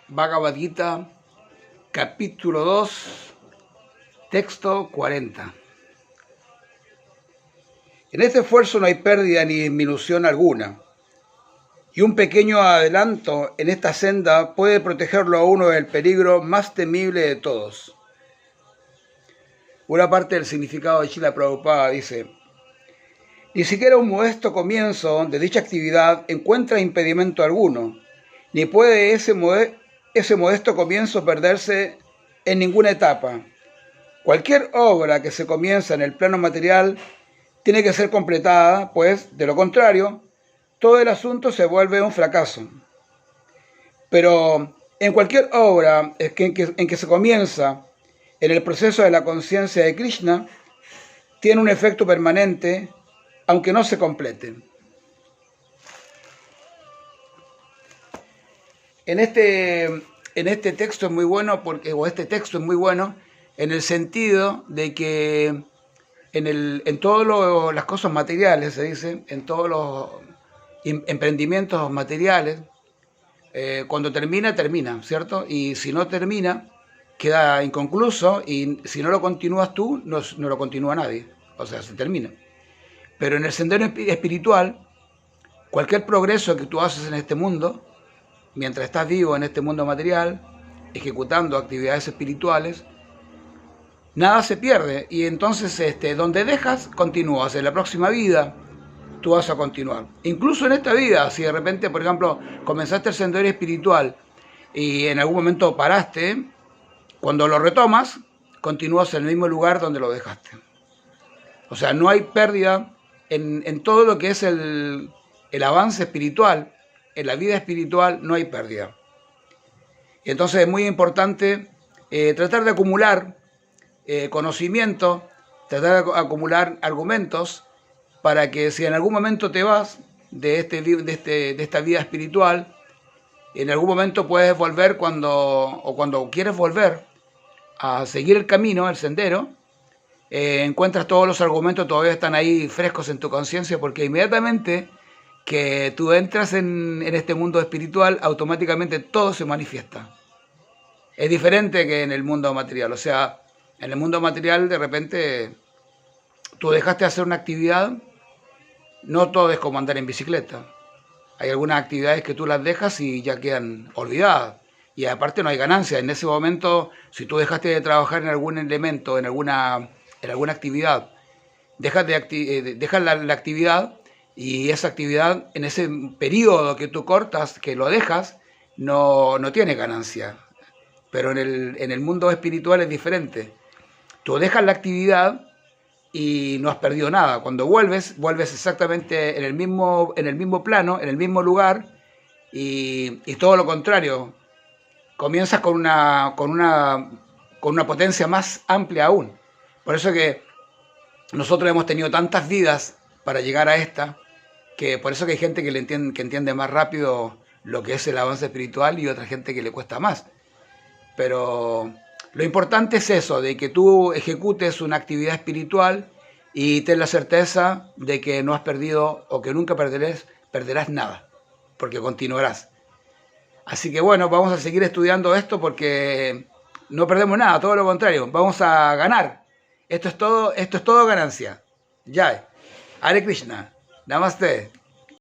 Bhagavad Gita, capítulo 2, texto 40. En este esfuerzo no hay pérdida ni disminución alguna, y un pequeño adelanto en esta senda puede protegerlo a uno del peligro más temible de todos. Una parte del significado de Srila Prabhupada dice: ni siquiera un modesto comienzo de dicha actividad encuentra impedimento alguno, ni puede ese modesto comienzo perderse en ninguna etapa. Cualquier obra que se comienza en el plano material tiene que ser completada, pues, de lo contrario, todo el asunto se vuelve un fracaso. Pero en cualquier obra en que se comienza en el proceso de la conciencia de Krishna, tiene un efecto permanente, aunque no se complete. En este texto es muy bueno, este texto es muy bueno en el sentido de que en todas las cosas materiales, se dice, en todos los emprendimientos materiales, cuando termina, ¿cierto? Y si no termina, queda inconcluso, y si no lo continúas tú, no lo continúa nadie. O sea, se termina. Pero en el sendero espiritual, cualquier progreso que tú haces en este mundo, mientras estás vivo en este mundo material, ejecutando actividades espirituales, nada se pierde. Y entonces, donde dejas, continúas. En la próxima vida, tú vas a continuar. Incluso en esta vida, si de repente, por ejemplo, comenzaste el sendero espiritual y en algún momento paraste, cuando lo retomas, continúas en el mismo lugar donde lo dejaste. O sea, no hay pérdida en todo lo que es el avance espiritual. En la vida espiritual no hay pérdida. Y entonces es muy importante tratar de acumular conocimiento, tratar de acumular argumentos, para que si en algún momento te vas de esta vida espiritual, en algún momento puedes volver cuando quieres volver a seguir el camino, el sendero, encuentras todos los argumentos, todavía están ahí frescos en tu conciencia, porque inmediatamente que tú entras en este mundo espiritual, automáticamente todo se manifiesta. Es diferente que en el mundo material. O sea, en el mundo material de repente tú dejaste de hacer una actividad. No todo es como andar en bicicleta. Hay algunas actividades que tú las dejas y ya quedan olvidadas. Y aparte no hay ganancia. En ese momento, si tú dejaste de trabajar en algún elemento, en alguna actividad, dejas la actividad, y esa actividad, en ese periodo que tú cortas, que lo dejas, no tiene ganancia. Pero en el mundo espiritual es diferente. Tú dejas la actividad y no has perdido nada. Cuando vuelves exactamente en el mismo plano, en el mismo lugar, y todo lo contrario. Comienzas con una potencia más amplia aún. Por eso que nosotros hemos tenido tantas vidas para llegar a esta, que por eso que hay gente que entiende más rápido lo que es el avance espiritual y otra gente que le cuesta más. Pero lo importante es eso, de que tú ejecutes una actividad espiritual y ten la certeza de que no has perdido, o que nunca perderás nada, porque continuarás. Así que bueno, vamos a seguir estudiando esto, porque no perdemos nada, todo lo contrario, vamos a ganar. Esto es todo ganancia. Jai. Hare Krishna. Namaste.